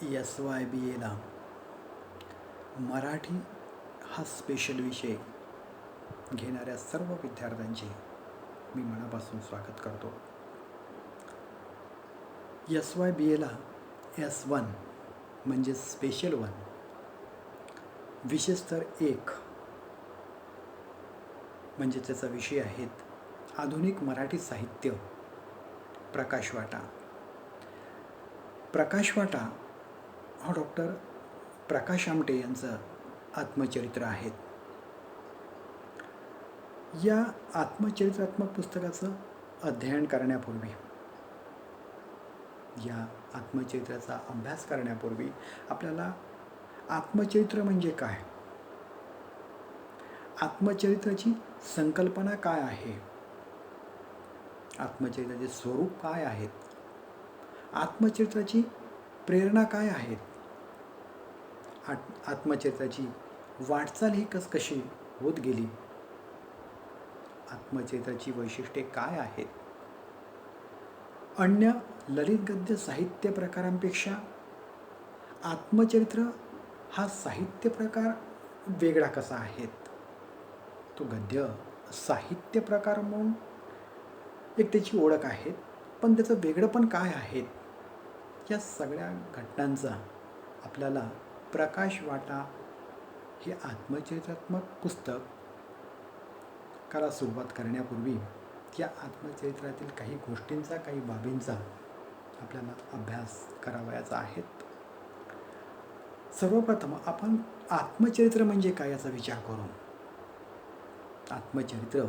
SYBAला मराठी हा स्पेशल विषय घेणाऱ्या सर्व विद्यार्थ्यांचे मी मनापासून स्वागत करतो. SYBAला S1 म्हणजे स्पेशल 1, विशेषतर 1 म्हणजे त्याचा विषय आहेत आधुनिक मराठी साहित्य. प्रकाशवाटा. प्रकाशवाटा हा डॉक्टर प्रकाश आमटे यांचं आत्मचरित्र आहे. या आत्मचरित्रात्मक पुस्तकाचं अध्ययन करण्यापूर्वी, या आत्मचरित्राचा अभ्यास करण्यापूर्वी आपल्याला आत्मचरित्र म्हणजे काय, आत्मचरित्राची संकल्पना काय आहे, आत्मचरित्राचे स्वरूप काय आहेत, आत्मचरित्राची प्रेरणा काय आहेत, आत्मचरित्राची वाटचाल ही कशी होत गेली, आत्मचरित्राची वैशिष्ट्ये काय आहेत, अन्य ललित गद्य साहित्य प्रकारांपेक्षा आत्मचरित्र हा साहित्य प्रकार वेगळा कसा आहे, तो गद्य साहित्य प्रकार म्हणून एक त्याची ओळख आहे, पण त्याचं वेगळंपण काय आहे, या सगळ्या घटनांचा आपल्याला प्रकाशवाटा हे आत्मचरित्रात्मक पुस्तक काला सुरुवात करण्यापूर्वी या आत्मचरित्रातील काही गोष्टींचा, काही बाबींचा आपल्याला अभ्यास करावयाचा आहे. सर्वप्रथम आपण आत्मचरित्र म्हणजे काय याचा विचार करू. आत्मचरित्र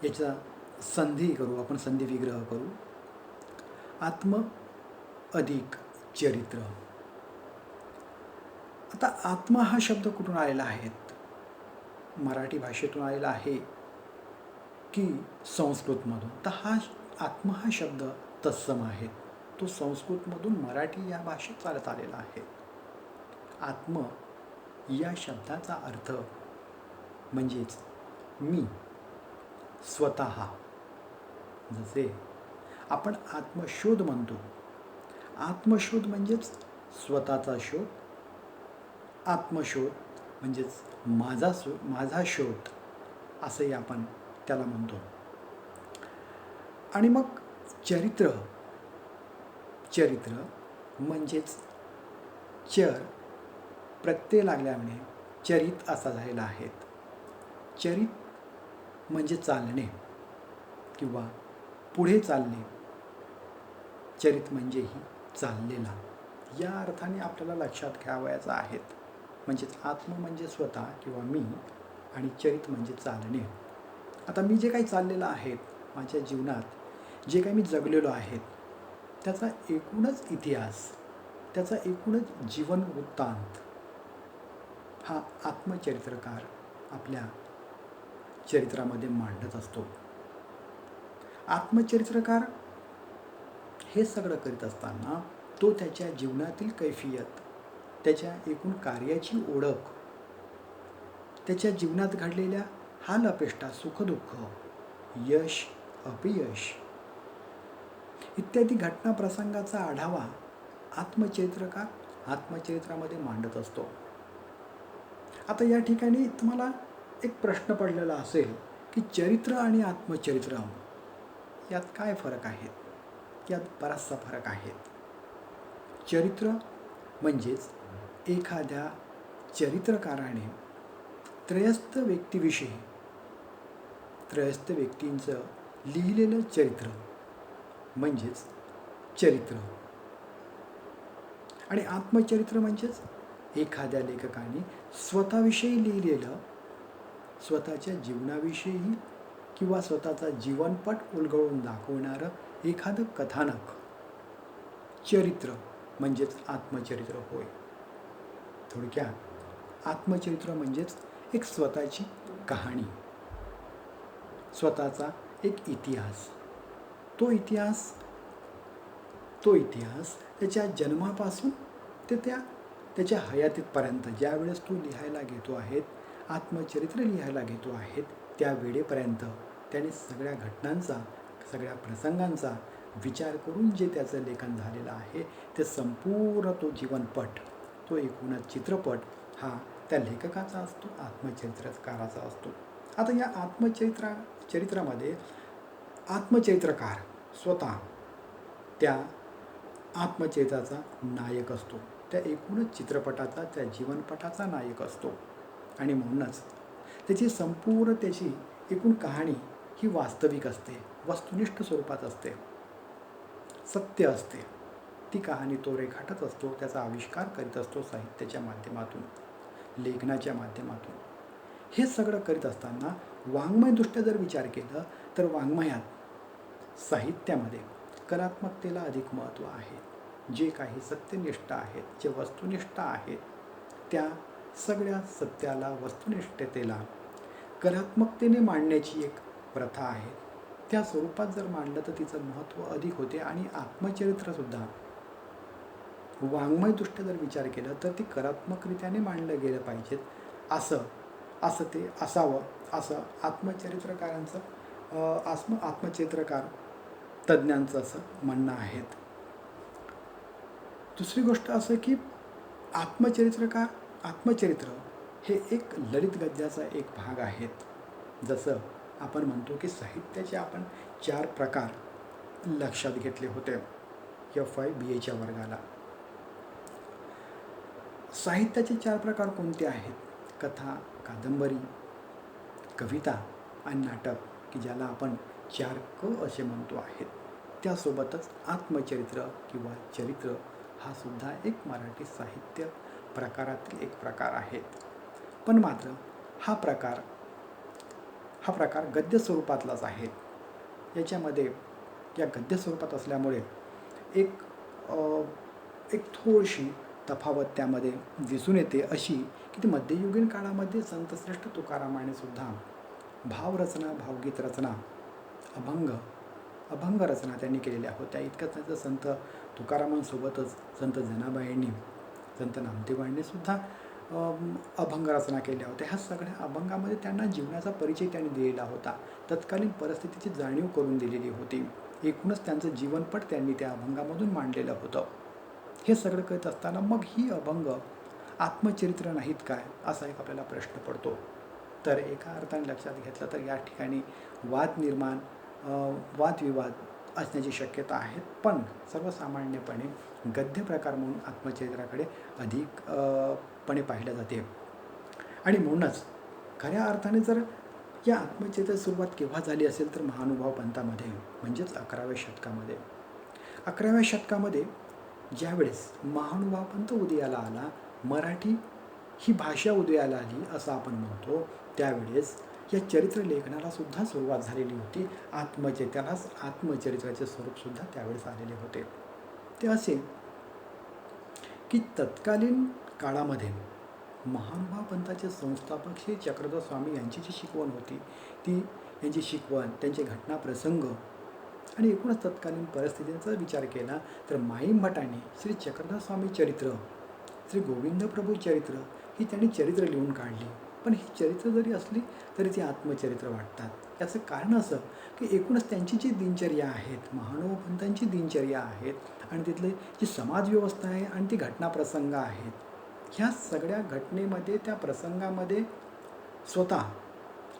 याचा संधी करू, आपण संधी विग्रह करू. आत्म अधिक चरित्र. आता आत्मा हा शब्द कुठून आलेला आहे, मराठी भाषेतून आलेला आहे की संस्कृतमधून. तर हा आत्मा हा शब्द तत्सम आहे, तो संस्कृतमधून मराठी या भाषेत चालत आलेला आहे. आत्म या शब्दाचा अर्थ म्हणजेच मी, स्वतः. जसे आपण आत्मशोध म्हणतो, आत्मशोध म्हणजेच स्वतःचा शोध, आत्मशोध म्हणजेच माझा शोध असंही आपण त्याला म्हणतो. आणि मग चरित्र म्हणजेच चर प्रत्यय लागल्यामुळे चरित असा झालेला आहे. चरित म्हणजे चालणे किंवा पुढे चालणे, चरित म्हणजेही चाललेला, या अर्थाने आपल्याला लक्षात घ्यावयाचं आहे. म्हणजेच आत्म म्हणजे स्वतः किंवा मी, आणि चरित म्हणजे चालणे. आता मी जे काही चाललेलं आहे माझ्या जीवनात, जे काही मी जगलेलो आहे, त्याचा एकूणच इतिहास, त्याचा एकूणच जीवन वृत्तांत हा आत्मचरित्रकार आपल्या चरित्रामध्ये मांडत असतो. आत्मचरित्रकार हे सगळं करीत असताना तो त्याच्या जीवनातील कैफियत, त्याच्या एकूण कार्याची ओळख, त्याच्या जीवनात घडलेल्या हाल अपेष्टा, सुखदुःख, यश अपयश इत्यादी घटना प्रसंगाचा आढावा आत्मचरित्रकार आत्मचरित्रामध्ये मांडत असतो. आता या ठिकाणी तुम्हाला एक प्रश्न पडलेला असेल की चरित्र आणि आत्मचरित्र यात काय फरक आहे. यात बराचसा फरक आहे. चरित्र म्हणजेच एखाद्या चरित्रकाराने त्रयस्थ व्यक्तीविषयी, त्रयस्थ व्यक्तींचं लिहिलेलं चरित्र म्हणजेच चरित्र. आणि आत्मचरित्र म्हणजेच एखाद्या लेखकाने स्वतःविषयी लिहिलेलं, स्वतःच्या जीवनाविषयी किंवा स्वतःचा जीवनपट उलगडून दाखवणारं एखादं कथानक. चरित्र म्हणजेच आत्मचरित्र होय. थोडक्यात आत्मचरित्र म्हणजेच एक स्वतःची कहाणी, स्वतःचा एक इतिहास. तो इतिहास त्याच्या जन्मापासून ते त्याच्या हयातीपर्यंत, ज्या वेळेस तो लिहायला घेतो आहे, आत्मचरित्र लिहायला घेतो आहे, त्या वेळेपर्यंत त्याने सगळ्या घटनांचा, सगळ्या प्रसंगांचा विचार करून जे त्याचं लेखन झालेलं आहे ते संपूर्ण तो जीवनपट, तो एकूणच चित्रपट हा त्या लेखकाचा असतो, आत्मचरित्रकाराचा असतो. आता या चरित्रामध्ये आत्मचरित्रकार स्वतः त्या आत्मचरित्राचा नायक असतो, त्या एकूणच चित्रपटाचा, त्या जीवनपटाचा नायक असतो. आणि म्हणूनच त्याची एकूण कहाणी ही वास्तविक असते, वस्तुनिष्ठ स्वरूपात असते, सत्य असते. ती कहाणी तो रेखाटत असतो, त्याचा आविष्कार करीत असतो साहित्याच्या माध्यमातून, लेखनाच्या माध्यमातून. हे सगळं करीत असताना वाङ्मयदृष्ट्या जर विचार केला तर वाङ्मयात, साहित्यामध्ये कलात्मकतेला अधिक महत्त्व आहे. जे काही सत्यनिष्ठ आहेत, जे वस्तुनिष्ठ आहेत, त्या सगळ्या सत्याला, वस्तुनिष्ठतेला कलात्मकतेने मांडण्याची एक प्रथा आहे. त्या स्वरूपात जर मांडलं तर तिचं महत्त्व अधिक होते. आणि आत्मचरित्रसुद्धा वाङ्मयदृष्ट्या जर विचार केला तर ती कलात्मकरित्याने मांडलं गेलं पाहिजेत, असं ते असावं, असं आत्मचरित्रकार तज्ज्ञांचं असं म्हणणं आहे. दुसरी गोष्ट असं की आत्मचरित्र हे एक ललित गद्याचा एक भाग आहेत. जसं आपण म्हणतो की साहित्याचे आपण 4 प्रकार लक्षात घेतले होते FY BAच्या वर्गाला. साहित्याचे 4 प्रकार कोणते आहेत? कथा, कादंबरी, कविता आणि नाटक, की ज्याला आपण 4K असे म्हणतो आहेत. त्यासोबतच आत्मचरित्र किंवा चरित्र हा सुद्धा एक मराठी साहित्य प्रकारातील एक प्रकार आहे. पण मात्र हा प्रकार गद्य स्वरूपातलाच आहे. याच्यामध्ये या गद्य स्वरूपात असल्यामुळे एक थोडीशी तफावत त्यामध्ये दिसून येते, अशी की ती मध्ययुगीन काळामध्ये संतश्रेष्ठ तुकारामाने सुद्धा भावरचना, भावगीत रचना, अभंग रचना त्यांनी केलेल्या होत्या. इतकंच त्यांचं संत तुकारामांसोबतच संत जनाबाईंनी, संत नामदेवांनी सुद्धा अभंग रचना केल्या होत्या. ह्या सगळ्या अभंगामध्ये त्यांना जीवनाचा परिचय त्यांनी दिलेला होता, तत्कालीन परिस्थितीची जाणीव करून दिलेली होती. एकूणच त्यांचं जीवनपट त्यांनी त्या अभंगामधून मांडलेलं होतं. हे सगळं करीत असताना मग ही अभंग आत्मचरित्र नाहीत काय, असा एक आपल्याला प्रश्न पडतो. तर एका अर्थाने लक्षात घेतलं तर या ठिकाणी वादविवाद असण्याची शक्यता आहे. पण सर्वसामान्यपणे गद्य प्रकार म्हणून आत्मचरित्राकडे अधिकपणे पाहिलं जाते. आणि म्हणूनच खऱ्या अर्थाने जर या आत्मचरित्राची सुरुवात केव्हा झाली असेल तर महानुभाव पंथामध्ये, म्हणजेच 11व्या शतकामध्ये. 11व्या शतकामध्ये ज्यावेळेस महानुभाव पंथ उदयाला आला, मराठी ही भाषा उदयाला आली असं आपण म्हणतो, त्यावेळेस या चरित्र लेखनाला सुद्धा सुरुवात झालेली होती. आत्मचरित्राचे स्वरूपसुद्धा त्यावेळेस आलेले होते. ते असे की तत्कालीन काळामध्ये महानुभाव पंथाचे संस्थापक श्री चक्रधर स्वामी यांची जी शिकवण होती, ती यांची शिकवण, त्यांचे घटनाप्रसंग आणि एकूणच तत्कालीन परिस्थितीचा विचार केला तर माईमभटांनी श्री चक्रधर स्वामी चरित्र, श्री गोविंद प्रभू चरित्र ही त्यांनी चरित्र लिहून काढली. पण ही चरित्र जरी असली तरी ती आत्मचरित्र वाटतात. याचं कारण असं की एकूणच त्यांची जी दिनचर्या आहेत, महानुभाव पंथांची दिनचर्या आहेत, आणि तिथली जी समाजव्यवस्था आहे आणि ती घटनाप्रसंग आहेत, ह्या सगळ्या घटनेमध्ये, त्या प्रसंगामध्ये स्वतः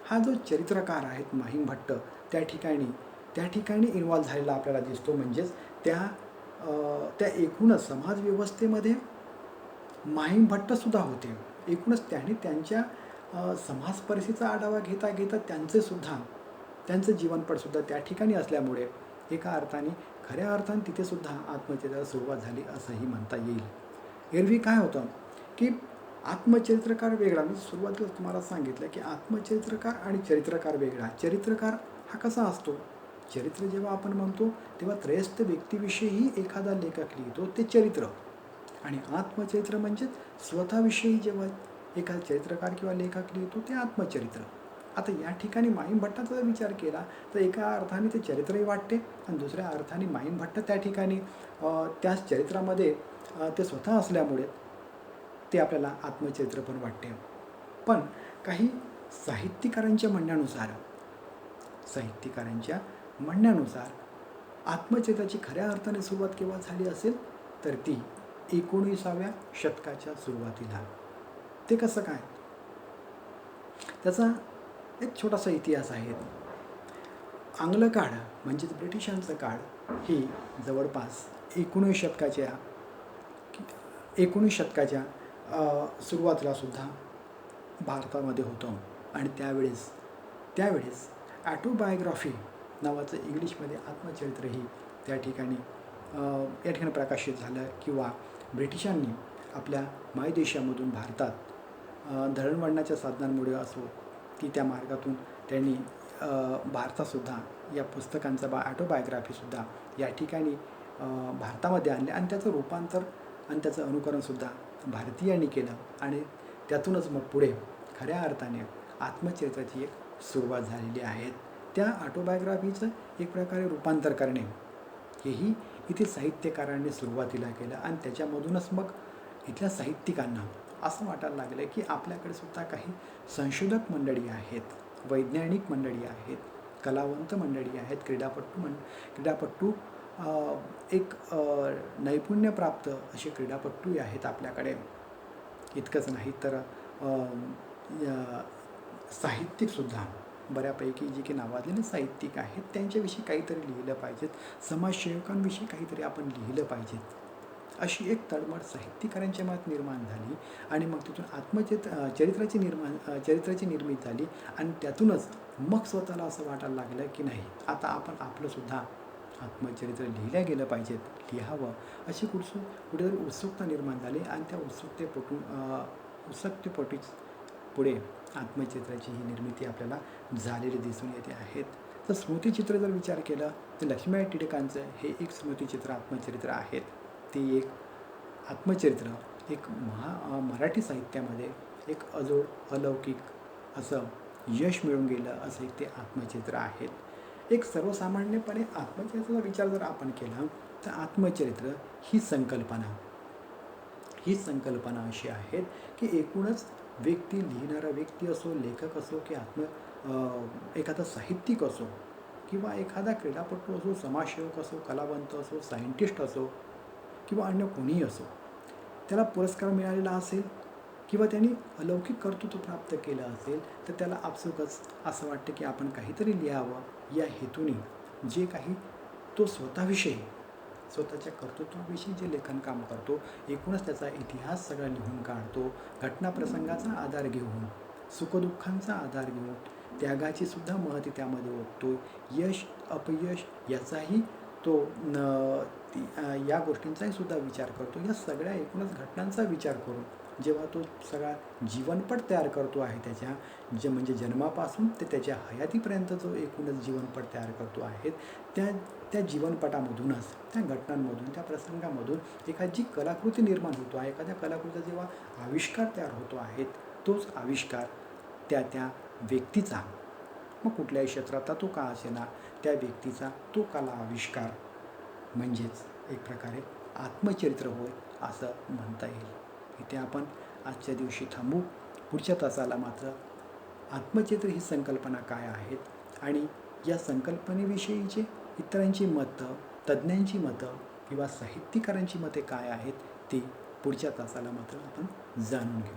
हा जो चरित्रकार आहेत माहीम भट्ट त्या ठिकाणी इन्व्हॉल्व झालेला आपल्याला दिसतो. म्हणजेच त्या एकूणच समाजव्यवस्थेमध्ये माहीम भट्टसुद्धा होते. एकूणच त्यांनी त्यांच्या समाज परिस्थितीचा आढावा घेता त्यांचं जीवनपटसुद्धा त्या ठिकाणी असल्यामुळे एका अर्थाने, खऱ्या अर्थाने तिथेसुद्धा आत्मचरित्राला सुरुवात झाली असंही म्हणता येईल. एरवी काय होतं की आत्मचरित्रकार वेगळा, मी सुरुवातीला तुम्हाला सांगितलं की आत्मचरित्रकार आणि चरित्रकार वेगळा. चरित्रकार हा कसा असतो? चरित्र जेव्हा आपण म्हणतो तेव्हा त्रयस्थ व्यक्तीविषयी एखादा लेखक लिहितो ते चरित्र, आणि आत्मचरित्र म्हणजे स्वतःविषयी जेव्हा एखादा चरित्रकार किंवा लेखक लिहितो ते आत्मचरित्र. आता या ठिकाणी माहीम भट्टाचा जर विचार केला तर एका अर्थाने ते चरित्रही वाटते, आणि दुसऱ्या अर्थाने माहीम भट्ट त्या ठिकाणी त्याच चरित्रामध्ये ते स्वतः असल्यामुळे ते आपल्याला आत्मचरित्र पण वाटते. पण काही साहित्यिकारांच्या म्हणण्यानुसार आत्मचरित्राची खऱ्या अर्थाने सुरुवात केव्हा झाली असेल तर ती 19व्या शतकाच्या सुरुवातीला. ते कसं काय? त्याचा एक छोटासा इतिहास आहे. आंग्ल काळ म्हणजेच ब्रिटिशांचं काळ ही जवळपास 19 शतकाच्या सुरुवातीला सुद्धा भारतामध्ये होतं. आणि त्यावेळेस ॲटोबायोग्राफी नावाचं इंग्लिशमध्ये आत्मचरित्रही या ठिकाणी प्रकाशित झालं. किंवा ब्रिटिशांनी आपल्या मायदेशामधून भारतात दळणवळणाच्या साधनांमुळे असो की त्या मार्गातून त्यांनी भारतातसुद्धा या पुस्तकांचा ॲटोबायोग्राफीसुद्धा या ठिकाणी भारतामध्ये आणले आणि त्याचं रूपांतर आणि त्याचं अनुकरणसुद्धा भारतीयांनी केलं. आणि त्यातूनच मग पुढे खऱ्या अर्थाने आत्मचरित्राची एक सुरुवात झालेली आहे. त्या ऑटोबायोग्राफीचं एक प्रकारे रूपांतर करणे हेही इथे साहित्यकारांनी सुरुवातीला केलं. आणि त्याच्यामधूनच मग इथल्या साहित्यिकांना असं वाटायला लागलं की आपल्याकडे सुद्धा काही संशोधक मंडळी आहेत, वैज्ञानिक मंडळी आहेत, कलावंत मंडळी आहेत, क्रीडापटू एक नैपुण्यप्राप्त असे क्रीडापटूही आहेत आपल्याकडे. इतकंच नाही तर साहित्यिकसुद्धा बऱ्यापैकी जे की नावाजलेले साहित्यिक आहेत त्यांच्याविषयी काहीतरी लिहिलं पाहिजेत, समाजसेवकांविषयी काहीतरी आपण लिहिलं पाहिजेत, अशी एक तळमळ साहित्यिकांच्या मनात निर्माण झाली. आणि मग तिथून चरित्राची निर्मिती झाली. आणि त्यातूनच मग स्वतःला असं वाटायला लागलं की नाही, आता आपण आपलंसुद्धा आत्मचरित्र लिहिलं गेलं पाहिजेत, लिहावं अशी कुठेतरी उत्सुकता निर्माण झाली. आणि त्या उत्सुकतेपोटीच पुढे आत्मचरित्राची ही निर्मिती आपल्याला झालेली दिसून येते आहेत. तर स्मृतिचित्र जर विचार केला तर लक्ष्मीबाई टिळकांचं हे एक स्मृतिचित्र आत्मचरित्र आहेत. ते एक आत्मचरित्र एक मराठी साहित्यामध्ये एक अलौकिक असं यश मिळून गेलं असं एक ते आत्मचरित्र आहेत. एक सर्वसामान्यपणे आत्मचरित्राचा विचार जर आपण केला तर आत्मचरित्र ही संकल्पना अशी आहे की एकूणच लिहिणारा व्यक्ती असो, लेखक असो की एखादा साहित्यिक असो किंवा एखादा क्रीडापटू असो, समाजसेवक असो, कलावंत असो, सायंटिस्ट असो किंवा अन्य कोणीही असो, त्याला पुरस्कार मिळालेला असेल किंवा त्यांनी अलौकिक कर्तृत्व प्राप्त केलं असेल तर त्याला आपसुकच असं वाटतं की आपण काहीतरी लिहावं. या हेतूने जे काही तो स्वतःच्या कर्तृत्वाविषयी जे लेखनकाम करतो, एकूणच त्याचा इतिहास सगळा लिहून काढतो, घटनाप्रसंगाचा आधार घेऊन, सुखदुःखांचा आधार घेऊन, त्यागाची सुद्धा महती त्यामध्ये ओततो, यश अपयश याचाही तो या गोष्टींचाही सुद्धा विचार करतो. या सगळ्या एकूणच घटनांचा विचार करून जेव्हा तो सगळा जीवनपट तयार करतो आहे त्याच्या म्हणजे जन्मापासून ते त्याच्या हयातीपर्यंत जो एकूणच जीवनपट तयार करतो आहे, त्या जीवनपटामधूनच, त्या घटनांमधून, त्या प्रसंगामधून एखादी कलाकृती निर्माण होतो आहे. एखाद्या कलाकृतीचा जेव्हा आविष्कार तयार होतो आहे, तोच आविष्कार त्या व्यक्तीचा, मग कुठल्याही क्षेत्रातला तो का असेना, त्या व्यक्तीचा तो कला आविष्कार म्हणजेच एक प्रकारे आत्मचरित्र होय असं म्हणता येईल. इथे आपण आजच्या दिवशी थांबू. पुढच्या तासाला मात्र आत्मचरित्र ही संकल्पना काय आहेत आणि या संकल्पनेविषयीचे इतरांची मतं, तज्ज्ञांची मतं किंवा साहित्यिकारांची मते काय आहेत ती पुढच्या तासाला मात्र आपण जाणून घेऊ.